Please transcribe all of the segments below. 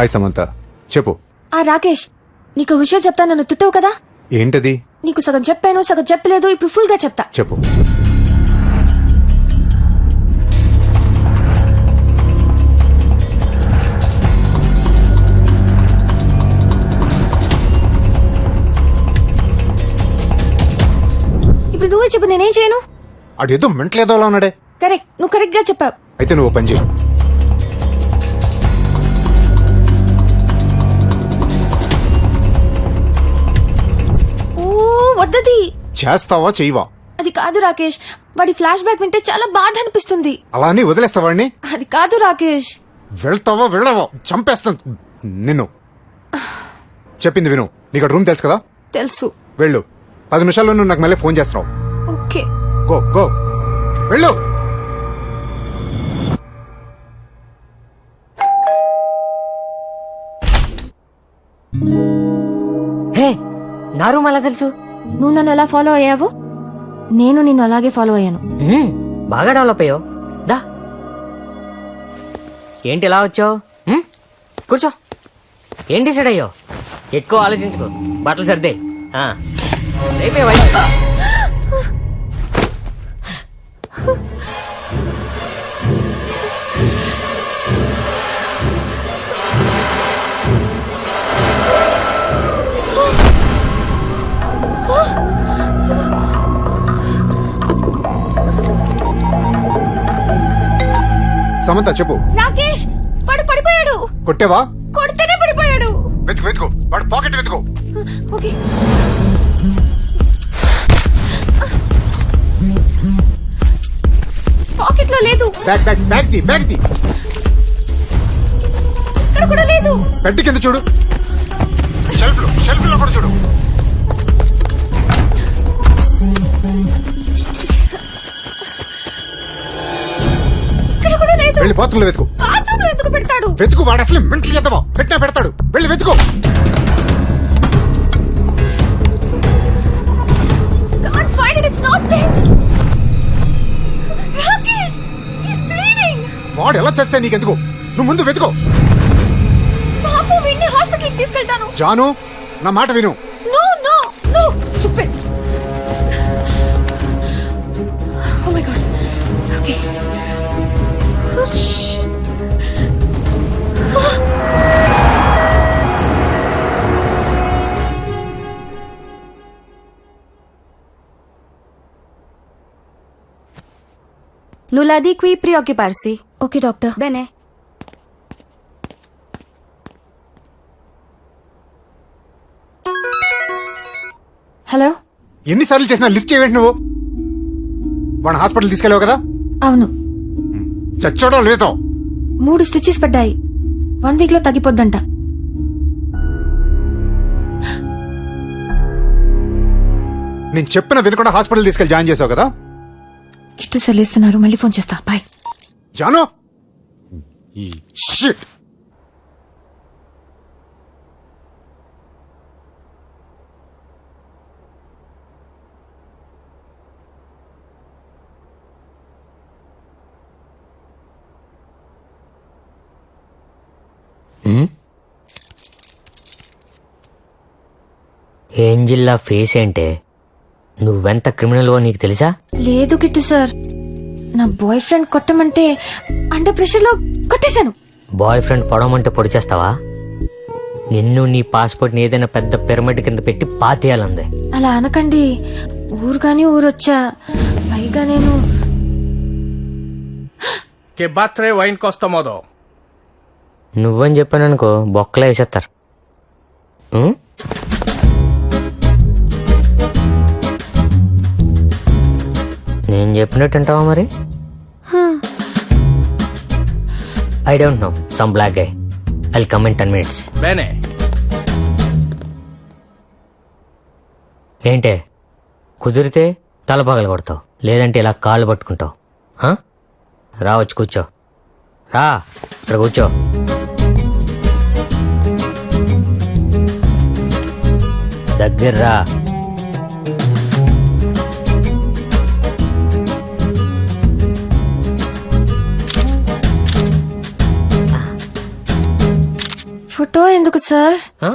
Hi Samantha, చెప్పు. ఆ రాకేష్, నీకు విషయం చెప్తా, నన్ను తిట్టవు కదా? ఏంటది? నీకు సగం చెప్పాను, సగం చెప్పలేదు. ఇప్పుడు ఫుల్ గా చెప్తా. చెప్పు. ఇప్పుడు నువ్వే చెప్పు, నేనేం చేయను? అడేదో మెంట్లేదో అలా ఉన్నాడే. కరెక్ట్, నువ్వు కరెక్ట్ గా చెప్పావు. అయితే నువ్వు పని చేయి. వద్దది. చేస్తావా చెయ్యవా? అది కాదు రాకేష్, వాడి ఫ్లాష్ బ్యాక్ వింటే చాలా బాధ అనిపిస్తుంది. అలా అని వదిలేస్తావాడిని? అది కాదు రాకేష్. వెళ్తావా వెళ్ళవా? చంపేస్తాను నిన్ను. చెప్పింది విను. నీకు రూమ్ తెలుసు కదా? తెలుసు. వెళ్ళు. 10 నిమిషాల్లో నువ్వు నాకు మళ్ళీ ఫోన్ చేస్తున్నావు. ఓకే. గో గో వెళ్ళు. హే, నా రూమ్ అలా తెలుసు? నువ్వు నన్ను ఎలా ఫాలో అయ్యావు, నేను నిన్ను అలాగే ఫాలో అయ్యాను. బాగా డెవలప్ అయ్యో. దా, ఏంటి ఇలా వచ్చావు? కూర్చో. ఏం డిసైడ్ అయ్యో? ఎక్కువ ఆలోచించుకో, బట్టలు సర్దే. రేపే సమంత చెప్పు. రాకేష్, వాడు పడిపోయాడు. కొట్టేవా? కొడితేనే పడిపోయాడు. వెతుకు వెతుకు, వాడు పాకెట్ వెతుకు. ఓకే. పాకెట్ లో లేదు. Bag bag bag the bag the. ఇక్కడ కూడా లేదు. బెడ్ కింద చూడు. షెల్ఫ్ లో కూడా చూడు. ఇక్కడ కూడా లేదు. వెళ్ళి బాత్రూమ్ లో వెతుకు. బాత్రూమ్ లో ఎందుకు పెడతాడు? వెతుకు, వాడు అసలు మెంటల్ చేద్దామా? పెట్టినా పెడతాడు. వెళ్ళి వెతుకు. Can't find it. It's not there. Rakesh, he's bleeding. వాడు ఎలా చేస్తే నీకెందుకు? నువ్వు ముందు వెతుకో. పాపం, వీడిని హాస్పిటల్కి తీసుకెళ్తాను. జాను, నా మాట విను. No, no, no. Stupid. Oh my God. Okay. Oh, shh. Nulla di qui preoccuparsi. Okay, doctor. Bene. Hello. ఎన్నిసార్లు చేసినా లిఫ్ట్ చేయవేంటి నువ్వు? వాడు హాస్పిటల్ తీసుకెళ్ళావు కదా? అవును. చచ్చాడో లేదో? 3 స్టిచెస్ పడ్డాయి. 1 వీక్ లో తగ్గిపోద్దంట. నేను చెప్పిన వినకుండా హాస్పిటల్ తీసుకెళ్ళి జాయిన్ చేసావు కదా? కిట్టు సెల్లిస్తున్నారు, మళ్ళీ ఫోన్ చేస్తా. బాయ్. జాను, ఈ షిట్. ఏంజిల్లా ఫేస్ ఏంటే? నువ్వెంత క్రిమినల్వో నీకు తెలుసా? లేదు కిట్టు సార్, నా బాయ్ ఫ్రెండ్ కొట్టమంటే అండర్ ప్రెషర్ లో కొట్టేశాను. బాయ్ ఫ్రెండ్ పొడవమంటే పొడి చేస్తావా? నిన్ను నీ పాస్పోర్ట్ ని ఏదైనా పెద్ద పిరమిడ్ కింద పెట్టి పాతేయాలంది. అలా అనకండి. ఊరుగాని ఊరొచ్చా, పైగా నేను Che battere va in costa modo. నువ్వని చెప్పాననుకో బొక్కలో వేసేస్తారు. నేను చెప్పినట్టు అంటావా మరి? I don't know, some black guy. I'll come in 10 minutes. Bene. ఏంటే, కుదిరితే తల పగల కొడతావు, లేదంటే ఇలా కాళ్ళు పట్టుకుంటావు. రా, వచ్చి కూర్చో. రా, ఇక్కడ కూర్చో. దగ్గర రా. ఫోటో ఎందుకు సార్? ఆ?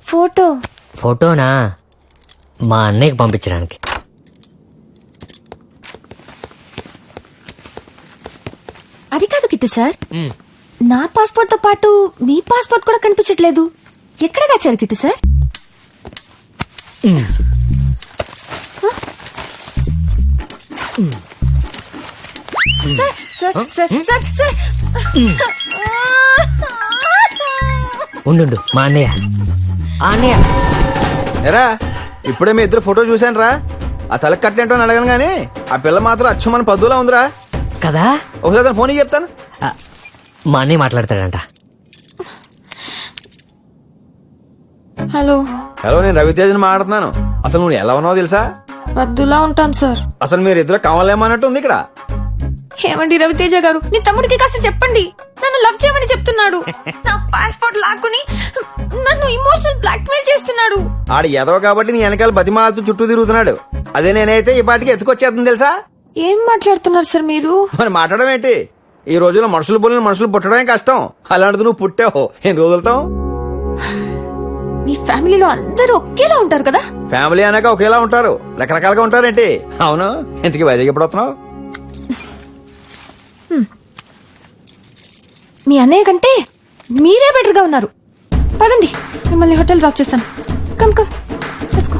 ఫోటో ఫోటోనా? మా అన్నయ్యకి పంపించడానికి. అది కాదు కిట్టు సార్, నా పాస్పోర్ట్ తో పాటు మీ పాస్పోర్ట్ కూడా కనిపించట్లేదు. ఎక్కడ దాచారు Kittu sir? Sir, sir, sir, sir. ఉండు, మా అన్నయ్య. ఆ అన్నయ్య ఎరా ఇప్పుడే మీ ఇద్దరు ఫోటో చూశాను రా. ఆ తలకి కట్టినట్టు అని అడగను గానీ ఆ పిల్ల మాత్రం అచ్చమని పద్దులా ఉందిరా. కదా, ఒకసారి తన ఫోన్ చెప్తాను. ఆ, మా అన్నయ్య మాట్లాడతాడంట. హలో, హలో, నేను రవితేజని మాట్లాడుతున్నాను. అసలు నువ్వు ఎలా ఉన్నావో తెలుసా? వద్దులా ఉంటాను సార్. అసలు మీరు ఇద్దరు కావాలేమన్నట్టు ఉంది ఇక్కడ. ఏమండి రవితేజ గారు, నీ తమ్ముడికి కాస్త చెప్పండి, నన్ను లవ్ చేయమని చెప్తున్నాడు. నా పాస్పోర్ట్ లాక్కుని నన్ను ఇమోషనల్ బ్లాక్ మెయిల్ చేస్తున్నాడు. ఆడ ఎదవ కాబట్టి నీ వెనకాల బతిమాలతో చుట్టూ తిరుగుతున్నాడు. అదే నేనైతే ఈ పాటికి ఎత్తుకొచ్చేస్తుంది తెలుసా. ఏం మాట్లాడుతున్నారు సార్ మీరు? మరి మాట్లాడడం ఏంటి? ఈ రోజుల్లో మనుషులు పోలిన మనుషులు పుట్టడమే కష్టం. అలాంటిది నువ్వు పుట్టావు, ఎందుకు వదులుతావు? మీ ఫ్యామిలీలో అందరూ ఒకేలా ఉంటారు కదా? ఫ్యామిలీ అనక ఒకేలా ఉంటారు, రకరకాలుగా ఉంటారేంటి? అవును, ఇంతకీ వైజాగ్ ఎప్పుడు వస్తున్నావు? మీ అన్నయ్య కంటే మీరే బెటర్ గా ఉన్నారు. పదండి, మిమ్మల్ని హోటల్ డ్రాప్ చేస్తాను. Come come, let's go.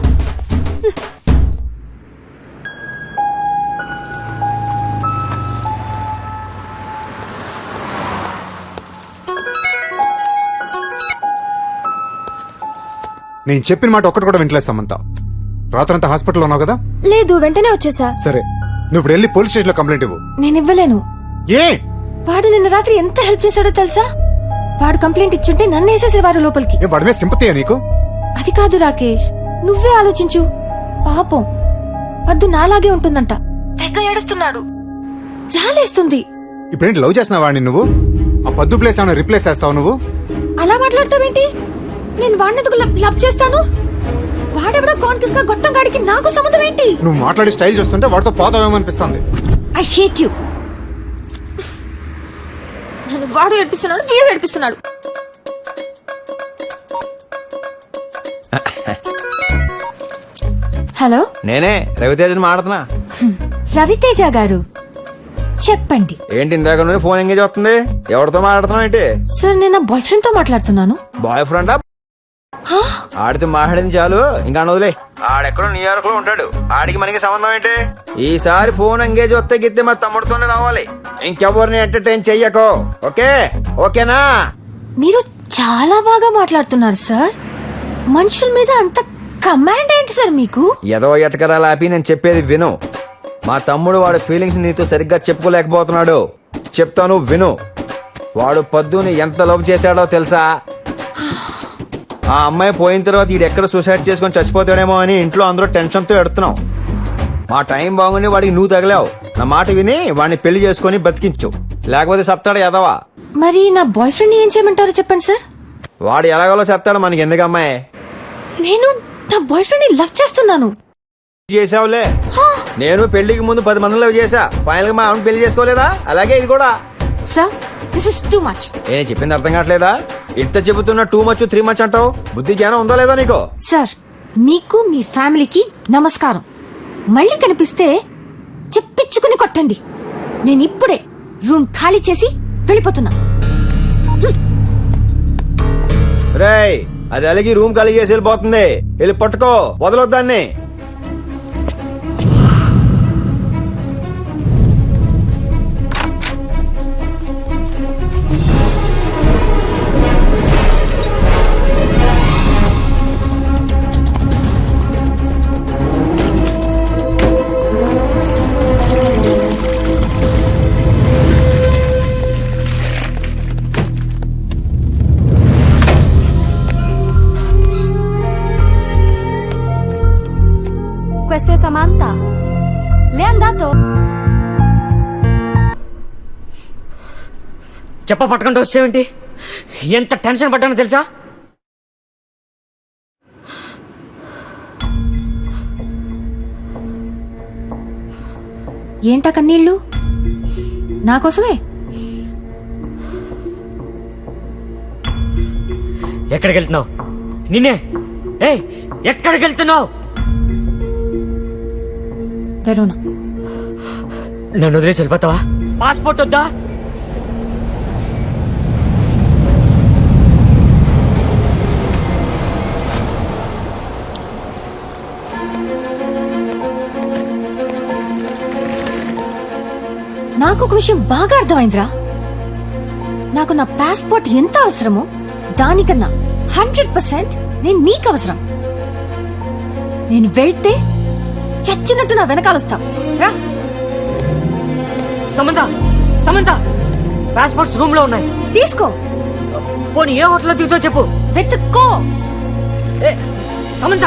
నేను చెప్పిన మాట ఒక్కటి కూడా వింటలేదు సమంత. రాత్రంతా హాస్పిటల్లో ఉన్నావు కదా? లేదు, వెంటనే వచ్చేసా. సరే, నువ్వు ఇప్పుడు వెళ్ళి పోలీస్ స్టేషన్ లో కంప్లైంట్ ఇవ్వు. నేను ఇవ్వలేను. ఏ? వాడు నిన్న రాత్రి ఎంత హెల్ప్ చేశాడో తెలుసా? వాడు కంప్లైంట్ ఇచ్చుంటే నన్ను వేసేసేవారు లోపలికి. ఏ, వాడి మీద సింపతియా నీకు? అది కాదు రాకేష్, నువ్వే ఆలోచించు. పాపం వద్దు నాలాగే ఉంటుందంట, తెగ ఏడుస్తున్నాడు, జాలేస్తుంది. ఇప్పుడేంటి లవ్ చేస్తున్నావా వాడిని నువ్వు? ఆ పద్దు ప్లేస్ ఏమైనా రిప్లేస్ చేస్తావు నువ్వు? అలా మాట్లాడతావేంటి? నేను వాడినందుకు లవ్ చేస్తాను? వాడెవడో కాన్కిస్ గా గొట్టం గాడికి నాకు సంబంధం ఏంటి? నువ్వు మాట్లాడి స్టైల్ చూస్తుంటే వాడితో పోతావేమనిపిస్తుంది. I hate you. నన్ను వాడు ఏడిపిస్తున్నాడు, వీడు ఏడిపిస్తున్నాడు. హలో, నేనే రవితేజని మాట్లాడుతున్నా. రవితేజ గారు చెప్పండి. ఏంటి ఇందాక నుండి ఫోన్ ఎంగేజ్ వస్తుంది? ఎవరితో మాట్లాడుతున్నావు ఏంటి? సార్, నేను నా బాయ్ ఫ్రెండ్ తో మాట్లాడుతున్నాను. బాయ్ ఫ్రెండా? ఆడితో మాట్లాడింది చాలు, ఇంకా వదిలే. ఆడెక్కడో న్యూయార్క్ లో ఉంటాడు, ఆడికి మనకి సంబంధం ఏంటి? ఈసారి ఫోన్ ఎంగేజ్ వస్తే గిత్తే మా తమ్ముడితోనే రావాలి, ఇంకెవరిని ఎంటర్టైన్ చెయ్యకో. ఓకే, ఓకేనా? మీరు చాలా బాగా మాట్లాడుతున్నారు సార్. మనుషుల మీద అంత కమాండ్ ఏంటి సార్ మీకు? ఏదో ఎటకరా లాపి నేను చెప్పేది విను. మా తమ్ముడు వాడి ఫీలింగ్స్ నీతో సరిగ్గా చెప్పుకోలేకపోతున్నాడు. చెప్తాను విను. వాడు పద్దుని ఎంత లవ్ చేశాడో తెలుసా? ఆ అమ్మాయి పోయిన తర్వాత ఈడెక్కడ సూసైడ్ చేసుకొని చచ్చిపోతాడేమో అని ఇంట్లో అందరూ టెన్షన్ తో ఎడుతున్నాం. మా టైం బాగుండి వాడికి నువ్వు తగిలావు. నా మాట విని వాడిని పెళ్లి చేసుకుని బతికించు, లేకపోతే సత్తాడు ఎదవా. మరి నా బాయ్ ఫ్రెండ్ ఏం చేయమంటారో చెప్పండి సార్. వాడు ఎలాగోలో చెత్తాడు, మనకి ఎందుకు అమ్మాయి? నేను నా బాయ్ ఫ్రెండ్ ని లవ్ చేస్తున్నాను. చేసావులే, నేను పెళ్లికి ముందు 10 మందిలో చేశా. ఫైనల్ గా మా ఆవిడ పెళ్లి చేసుకోలేదా? అలాగే ఇది కూడా. Sir, this is too much. నేను చెప్పింది అర్థం కావట్లేదా? ఇంత చెబుతున్నా 2 మచ్ 3 మచ్ అంటావు. బుద్ధి జ్ఞానం ఉందా లేదా నీకు? సార్, మీకు మీ ఫ్యామిలీకి నమస్కారం. మళ్ళీ కనిపిస్తే చెప్పించుకుని కొట్టండి. నేను ఇప్పుడే రూమ్ ఖాళీ చేసి వెళ్ళిపోతున్నా. రేయ్, అది అలాగే రూమ్ ఖాళీ చేసి వెళ్ళిపోతుంది. వెళ్ళి పట్టుకో, వదలొద్దాన్ని. Questa è Samantha. Le è andato? చెప్ప పట్టుకుంటూ వచ్చేవేంటి? ఎంత టెన్షన్ పడ్డానో తెలుసా? ఏంటా కన్నీళ్ళు? నాకోసమే? ఎక్కడికి వెళ్తున్నావు? నిన్నే ఏయ్, ఎక్కడికి వెళ్తున్నావు? వెరోనా. నన్ను వదిలేసి వెళ్ళిపోతావా? పాస్పోర్ట్ వద్దా? నాకు ఒక విషయం బాగా అర్థమైందిరా. నాకు నా పాస్పోర్ట్ ఎంత అవసరమో దానికన్నా 100% నేను నీకు అవసరం. నేను వెళ్తే చచ్చినట్టు నా వెనకాల వస్తావు రా. సమంత, సమంత, పాస్పోర్ట్స్ రూమ్ లో ఉన్నాయి. తీసుకో. పోనీ ఏ హోటల్లో దిగుతో చెప్పు. వెతుక్కో. ఏ, సమంత